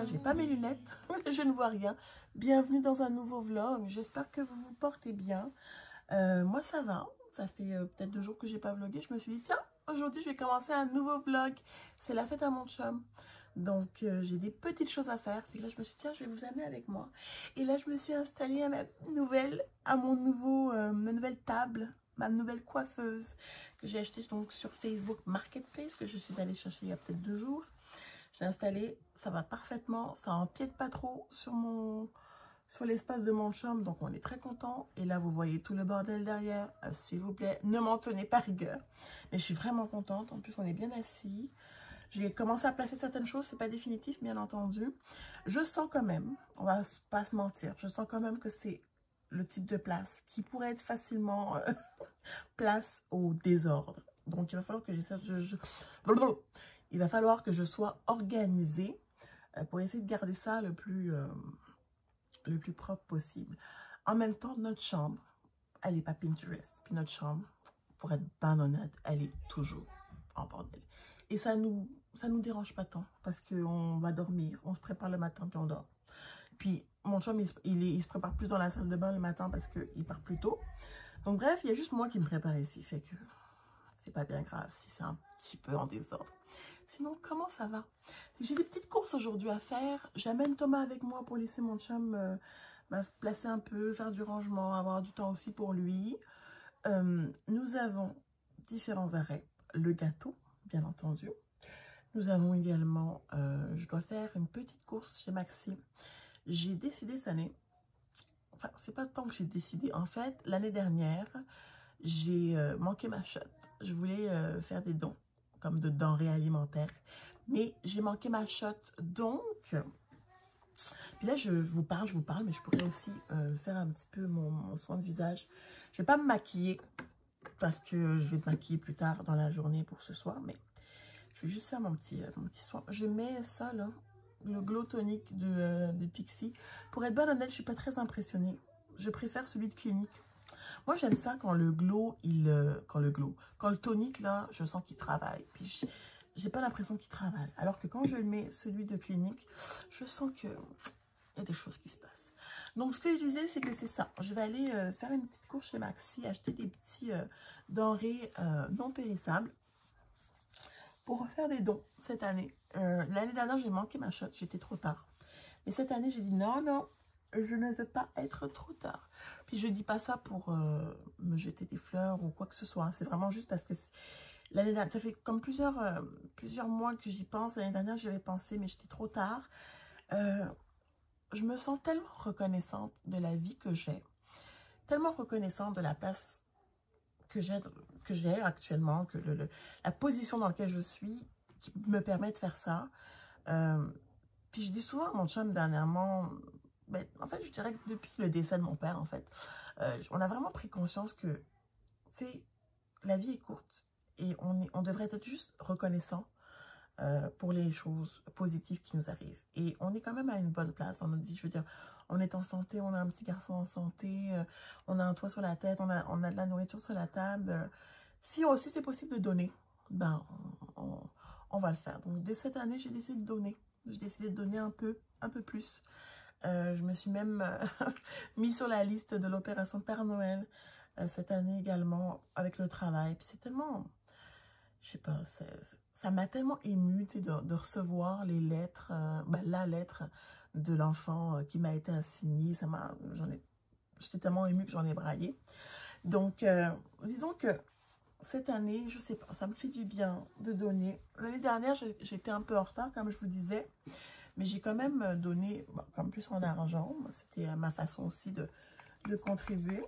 là, j'ai pas mes lunettes, je ne vois rien. Bienvenue dans un nouveau vlog, j'espère que vous vous portez bien. Moi ça va, ça fait peut-être 2 jours que j'ai pas vlogué. Je me suis dit tiens, aujourd'hui je vais commencer un nouveau vlog. C'est la fête à mon chum. Donc j'ai des petites choses à faire. Et là je me suis dit tiens, je vais vous amener avec moi. Et là je me suis installée à ma nouvelle table, ma nouvelle coiffeuse que j'ai achetée donc sur Facebook Marketplace, que je suis allée chercher il y a peut-être 2 jours. J'ai installé, ça va parfaitement, ça empiète pas trop sur l'espace de mon chum, donc on est très content. Et là, vous voyez tout le bordel derrière. S'il vous plaît, ne m'en tenez pas rigueur. Mais je suis vraiment contente. En plus, on est bien assis. J'ai commencé à placer certaines choses, c'est pas définitif, bien entendu. Je sens quand même, on va pas se mentir, je sens quand même que c'est le type de place qui pourrait être facilement place au désordre. Donc, il va falloir que j'essaie il va falloir que je sois organisée pour essayer de garder ça le plus propre possible. En même temps, notre chambre, elle n'est pas Pinterest. Puis notre chambre, pour être ben honnête, elle est toujours en bordel. Et ça nous dérange pas tant parce qu'on va dormir, on se prépare le matin puis on dort. Puis mon chum, il se prépare plus dans la salle de bain le matin parce qu'il part plus tôt. Donc bref, il y a juste moi qui me prépare ici, fait que c'est pas bien grave si c'est un petit peu en désordre. Sinon, comment ça va? J'ai des petites courses aujourd'hui à faire. J'amène Thomas avec moi pour laisser mon chum placer un peu, faire du rangement, avoir du temps aussi pour lui. Nous avons différents arrêts. Le gâteau, bien entendu. Nous avons également, je dois faire une petite course chez Maxi. J'ai décidé cette année, enfin, c'est pas tant que j'ai décidé. En fait, l'année dernière, j'ai manqué ma shot. Je voulais faire des dons, comme de denrées alimentaires. Mais j'ai manqué ma shot, donc... Puis là, je vous parle, mais je pourrais aussi faire un petit peu mon soin de visage. Je vais pas me maquiller, parce que je vais me maquiller plus tard dans la journée pour ce soir. Mais je vais juste faire mon petit soin. Je mets ça, là, le Glow Tonic de Pixi. Pour être bonne honnête, je suis pas très impressionnée. Je préfère celui de Clinique. Moi, j'aime ça quand le glow, quand le tonique, là, je sens qu'il travaille. Puis, j'ai pas l'impression qu'il travaille. Alors que quand je mets celui de Clinique, je sens que il y a des choses qui se passent. Donc, ce que je disais, c'est que c'est ça. Je vais aller faire une petite course chez Maxi, acheter des petits denrées non périssables pour faire des dons cette année. L'année dernière, j'ai manqué ma shot. J'étais trop tard. Mais cette année, j'ai dit non, non. Je ne veux pas être trop tard. Puis je dis pas ça pour me jeter des fleurs ou quoi que ce soit. Hein. C'est vraiment juste parce que l'année dernière, ça fait comme plusieurs mois que j'y pense. L'année dernière, j'y avais pensé, mais j'étais trop tard. Je me sens tellement reconnaissante de la vie que j'ai. Tellement reconnaissante de la place que j'ai actuellement. Que la position dans laquelle je suis qui me permet de faire ça. Puis je dis souvent à mon chum dernièrement... Ben, en fait, je dirais que depuis le décès de mon père, en fait, on a vraiment pris conscience que, tu sais, la vie est courte et on devrait être juste reconnaissant pour les choses positives qui nous arrivent. Et on est quand même à une bonne place. On nous dit, je veux dire, on est en santé, on a un petit garçon en santé, on a un toit sur la tête, on a de la nourriture sur la table. Si aussi c'est possible de donner, ben, on va le faire. Donc, dès cette année, j'ai décidé de donner. J'ai décidé de donner un peu plus. Je me suis même mis sur la liste de l'opération Père Noël cette année également avec le travail. Puis c'est tellement, je sais pas, ça m'a tellement émue de recevoir les lettres, la lettre de l'enfant qui m'a été assignée. J'étais tellement émue que j'en ai braillé. Donc, disons que cette année, je sais pas, ça me fait du bien de donner. L'année dernière, j'étais un peu en retard, comme je vous disais. Mais j'ai quand même donné, bon, comme plus en argent. C'était ma façon aussi de contribuer.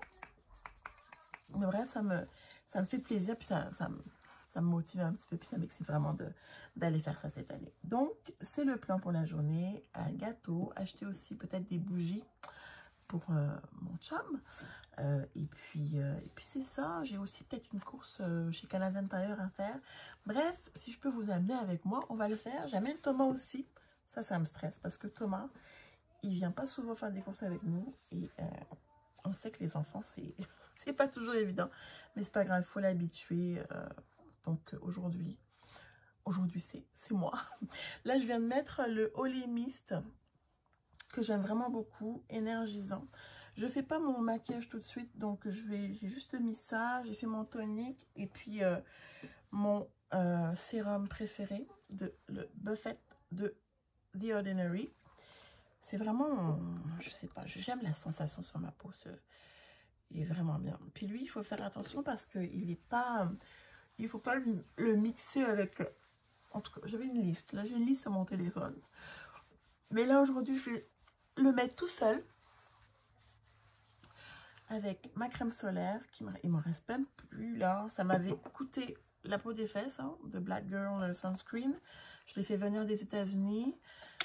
Mais bref, ça me fait plaisir. Puis ça me motive un petit peu. Puis ça m'excite vraiment d'aller faire ça cette année. Donc, c'est le plan pour la journée. Un gâteau. Acheter aussi peut-être des bougies pour mon chum. Et puis c'est ça. J'ai aussi peut-être une course chez Canadian Tire à faire. Bref, si je peux vous amener avec moi, on va le faire. J'amène Thomas aussi. Ça me stresse parce que Thomas, il vient pas souvent faire des courses avec nous. Et on sait que les enfants, c'est pas toujours évident. Mais c'est pas grave, il faut l'habituer. Donc aujourd'hui, aujourd'hui c'est moi. Là, je viens de mettre le Holy Mist que j'aime vraiment beaucoup, énergisant. Je fais pas mon maquillage tout de suite, donc j'ai juste mis ça, j'ai fait mon tonique et puis mon sérum préféré, le Buffet de The Ordinary. C'est vraiment, je sais pas, j'aime la sensation sur ma peau, il est vraiment bien. Puis lui, il faut faire attention parce qu'il est pas, il faut pas le mixer avec, en tout cas, j'avais une liste, là j'ai une liste sur mon téléphone. Mais là aujourd'hui, je vais le mettre tout seul avec ma crème solaire, il m'en reste même plus là, ça m'avait coûté la peau des fesses, hein, de Black Girl Sunscreen. Je l'ai fait venir des États-Unis.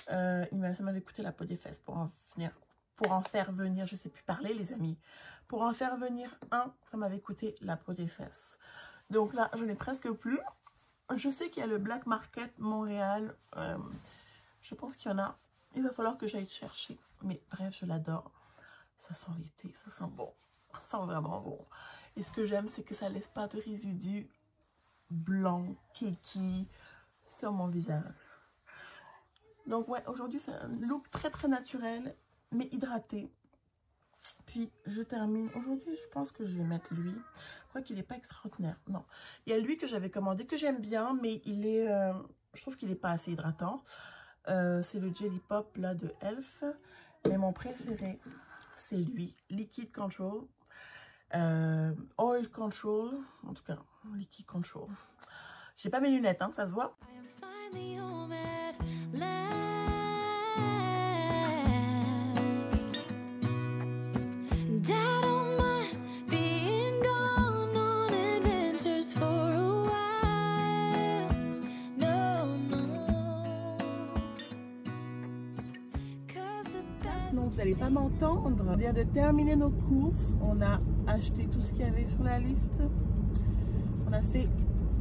Ça m'avait coûté la peau des fesses pour en faire venir, je sais plus parler les amis. Pour en faire venir un, ça m'avait coûté la peau des fesses. Donc là, je n'ai presque plus. Je sais qu'il y a le Black Market Montréal. Je pense qu'il y en a. Il va falloir que j'aille chercher. Mais bref, je l'adore. Ça sent l'été, ça sent bon. Ça sent vraiment bon. Et ce que j'aime, c'est que ça laisse pas de résidus blanc, kiki sur mon visage. Donc ouais, aujourd'hui c'est un look très très naturel mais hydraté. Puis je termine aujourd'hui, je pense que je vais mettre lui. Je crois qu'il n'est pas extraordinaire, non. Il y a lui que j'avais commandé, que j'aime bien, mais il est, je trouve qu'il n'est pas assez hydratant. C'est le Jelly Pop là de Elf, mais mon préféré c'est lui, Liquid Control, Oil Control, en tout cas Liquid Control. J'ai pas mes lunettes, hein, ça se voit. Non, vous n'allez pas m'entendre. On vient de terminer nos courses. On a acheté tout ce qu'il y avait sur la liste. On a fait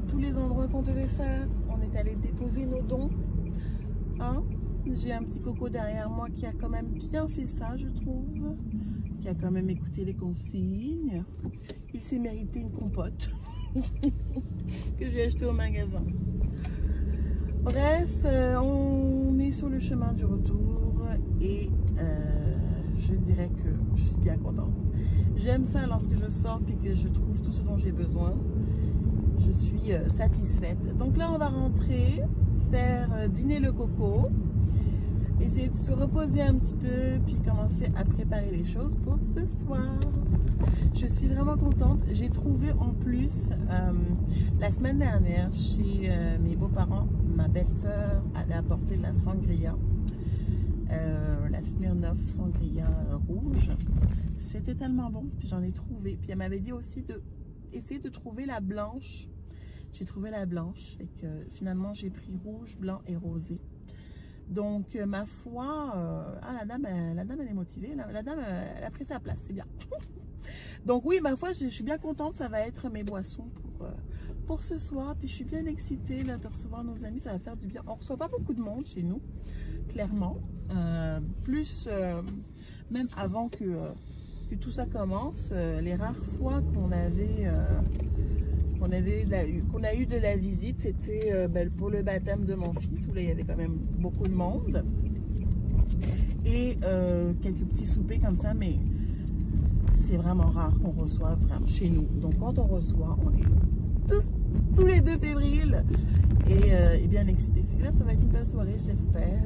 tous les endroits qu'on devait faire. On est allé déposer nos dons. Hein? J'ai un petit coco derrière moi qui a quand même bien fait ça, je trouve. Qui a quand même écouté les consignes. Il s'est mérité une compote que j'ai achetée au magasin. Bref, on est sur le chemin du retour et je dirais que je suis bien contente. J'aime ça lorsque je sors et que je trouve tout ce dont j'ai besoin. Je suis satisfaite. Donc là, on va rentrer, faire dîner le coco, essayer de se reposer un petit peu, puis commencer à préparer les choses pour ce soir. Je suis vraiment contente. J'ai trouvé en plus, la semaine dernière, chez mes beaux-parents, ma belle-sœur avait apporté de la sangria, la Smirnoff sangria rouge. C'était tellement bon, puis j'en ai trouvé. Puis elle m'avait dit aussi d'essayer de trouver la blanche. J'ai trouvé la blanche, fait que finalement j'ai pris rouge, blanc et rosé. Donc ma foi, la dame elle est motivée, la dame elle a pris sa place, c'est bien. Donc oui, ma foi, je suis bien contente, ça va être mes boissons pour ce soir. Puis je suis bien excitée là, de recevoir nos amis, ça va faire du bien. On ne reçoit pas beaucoup de monde chez nous, clairement. Plus, même avant que tout ça commence, les rares fois qu'on a eu de la visite, c'était pour le baptême de mon fils, où là il y avait quand même beaucoup de monde. Et quelques petits soupers comme ça, mais c'est vraiment rare qu'on reçoive chez nous. Donc quand on reçoit, on est tous les 2 février et bien excités. Là, ça va être une belle soirée, je l'espère.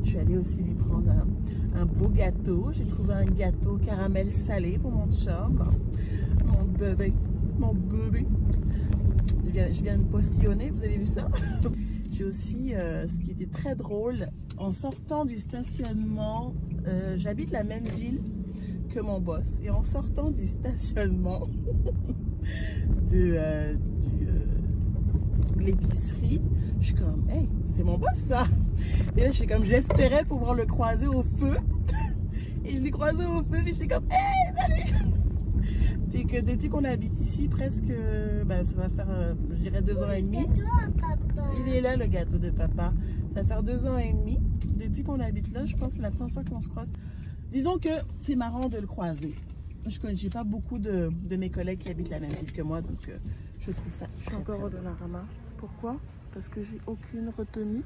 Je suis allée aussi lui prendre un beau gâteau. J'ai trouvé un gâteau caramel salé pour mon chum. Mon bébé. Mon bébé. Je viens de postillonner, vous avez vu ça? J'ai aussi, ce qui était très drôle, en sortant du stationnement, j'habite la même ville que mon boss. Et en sortant du stationnement de l'épicerie, je suis comme, hey, c'est mon boss ça! Et là, je suis comme, j'espérais pouvoir le croiser au feu. Et je l'ai croisé au feu, et je suis comme, hey, salut! Puis que depuis qu'on habite ici, presque, ça va faire, je dirais, 2 ans et demi. Il est là, le gâteau de papa. Ça va faire 2 ans et demi. Depuis qu'on habite là, je pense que c'est la première fois qu'on se croise. Disons que c'est marrant de le croiser. Je n'ai pas beaucoup de mes collègues qui habitent la même ville que moi, donc je trouve ça. Je suis encore au Dollarama. Pourquoi? parce que j'ai aucune retenue.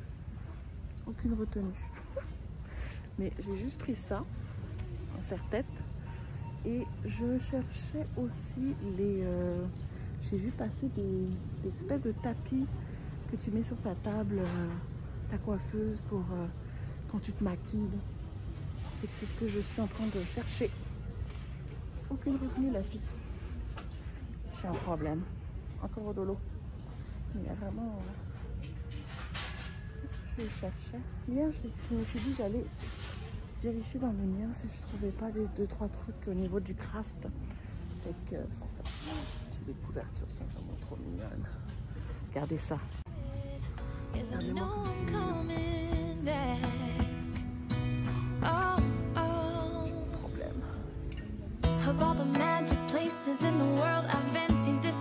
Aucune retenue. Mais j'ai juste pris ça, un serre-tête. Et je cherchais aussi les... j'ai vu passer des espèces de tapis que tu mets sur ta table, ta coiffeuse pour quand tu te maquilles. Et c'est ce que je suis en train de chercher. Aucune retenue, la fille. J'ai un problème. Encore de l'eau. Mais il y a vraiment... Qu'est-ce que je cherchais? Hier, je me suis dit que j'allais vérifier dans les miens si je trouvais pas des 2-3 trucs au niveau du craft. Fait que c'est ça. Les couvertures sont vraiment trop mignonnes. Regardez ça. Regardez-moi comme c'est problème. Of all the magic places in the world I've been to, this